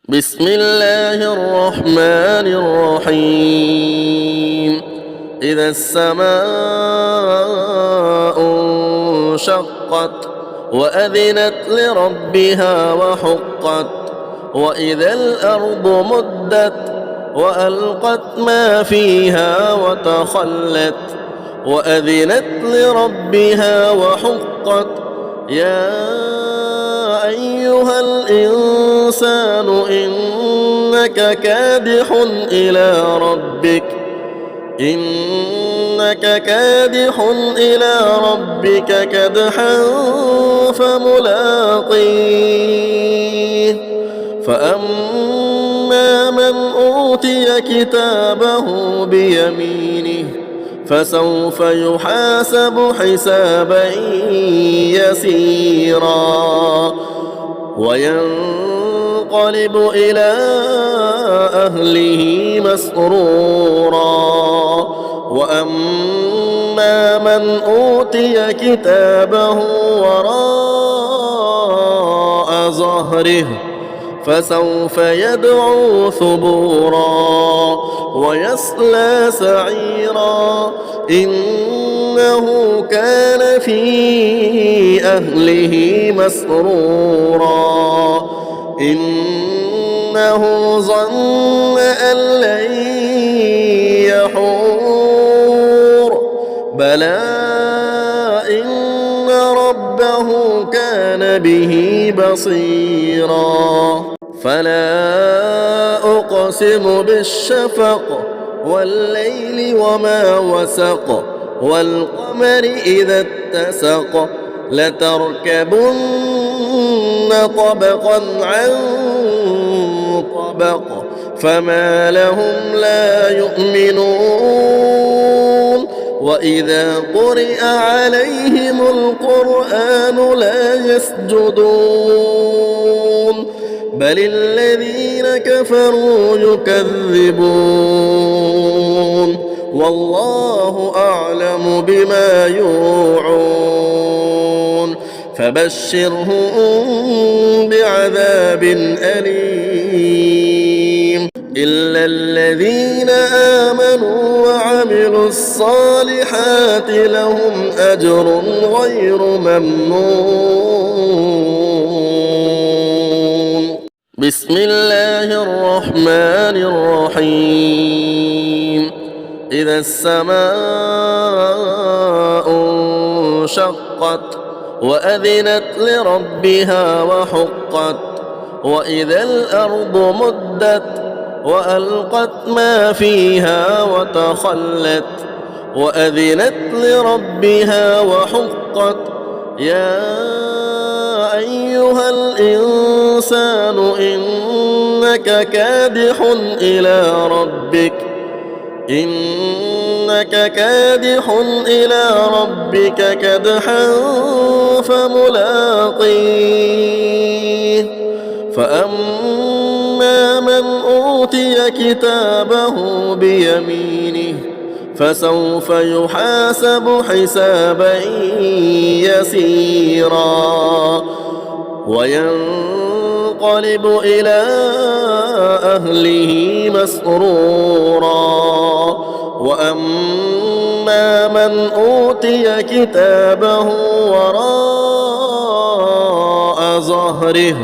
بسم الله الرحمن الرحيم. إذا السماء انشقت وأذنت لربها وحقت وإذا الأرض مدت وألقت ما فيها وتخلت وأذنت لربها وحقت يا أيها الإنسان إنك كادح إلى ربك كدحا فملاقيه فأما من أوتي كتابه بيمينه فسوف يحاسب حسابا يسيرا وينقلب إلى أهله مسرورا وأما من أوتي كتابه وراء ظهره فسوف يدعو ثبورا ويصلى سعيرا إنه كان في أهله مسرورا إنه ظن أن لن يحور بلى إن ربه كان به بصيرا فلا أقسم بالشفق والليل وما وسق والقمر إذا اتسق لتركبن طبقا عن طبق فما لهم لا يؤمنون وإذا قرئ عليهم القرآن لا يسجدون بل الذين كفروا يكذبون والله أعلم بما يوعون فبشرهم بعذاب أليم إلا الذين آمنوا وعملوا الصالحات لهم أجر غير ممنون. بسم الله الرحمن الرحيم. إذا السماء انشقت وأذنت لربها وحقت وإذا الأرض مدت وألقت ما فيها وتخلت وأذنت لربها وحقت يا أيها الإنسان إنك كادح إلى ربك كدحا فملاقيه فأما من أوتي كتابه بيمينه فسوف يحاسب حسابا يسيرا وينقلب إلى أهله مسرورا وأما من أوتي كتابه وراء ظهره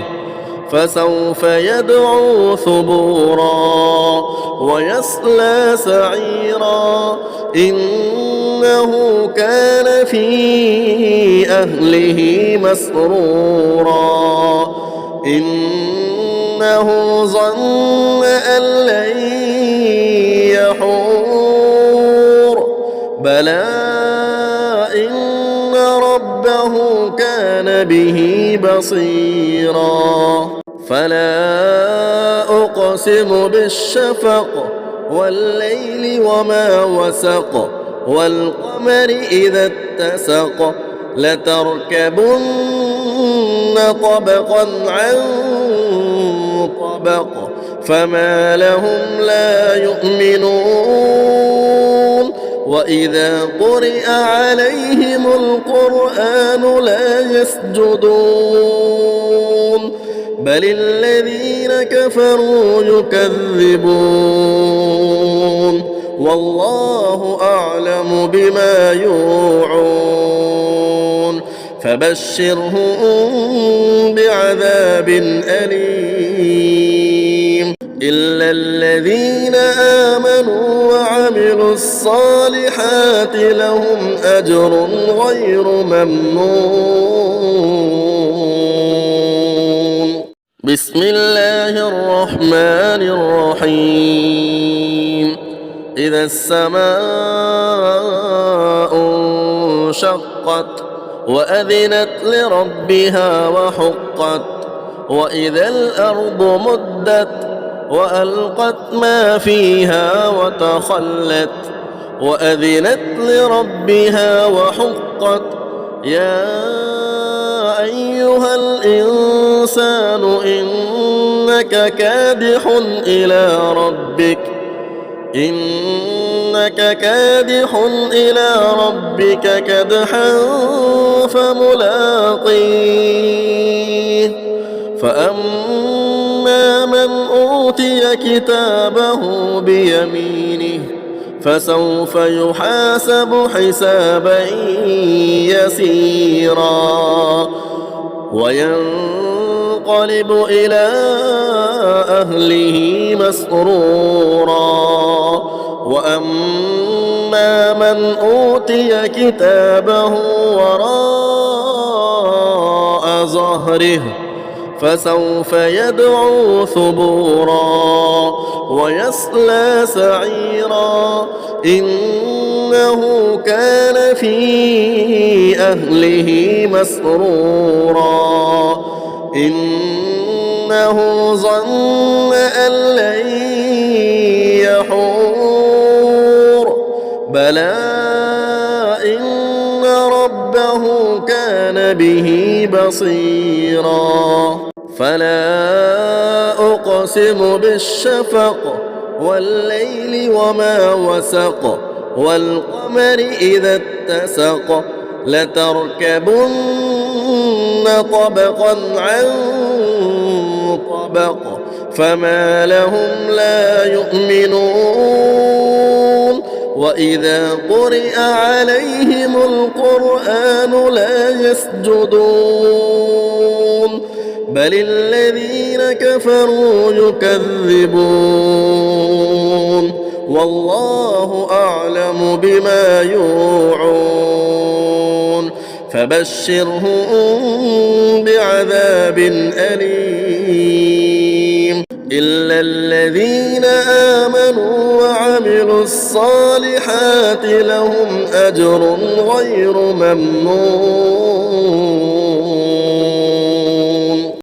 فسوف يدعو ثبورا ويصلى سعيرا إنه كان في أهله مسرورا إنه ظن أن لن يحور بلى إن ربه كان به بصيرا فلا أقسم بالشفق والليل وما وسق والقمر إذا اتسق لتركبن طبقا عن طبق فما لهم لا يؤمنون وإذا قرئ عليهم القرآن لا يسجدون بل الذين كفروا يكذبون والله أعلم بما يوعون فبشرهم بعذاب أليم إلا الذين آمنوا وعملوا الصالحات لهم أجر غير ممنون. بسم الله الرحمن الرحيم. إذا السماء انشقت وأذنت لربها وحقت وإذا الأرض مدت وألقت ما فيها وتخلت وأذنت لربها وحقت يا أيها الإنسان إنك كادح إلى ربك كدحا فملاقيه فأما من أوتي كتابه بيمينه فسوف يحاسب حسابا يسيرا وينقلب إلى أهله مسرورا وأما من أوتي كتابه وراء ظهره فسوف يدعو ثبورا ويصلى سعيرا إنه كان في أهله مسرورا إنه ظن أن لن يحور بلى إن ربه كان به بصيرا فلا أقسم بالشفق والليل وما وسق والقمر إذا اتسق لتركبن طبقا عن طبق فما لهم لا يؤمنون وإذا قرئ عليهم القرآن لا يسجدون بل الذين كفروا يكذبون والله أعلم بما يوعون فبشرهم بعذاب أليم إلا الذين آمنوا وعملوا الصالحات لهم أجر غير ممنون.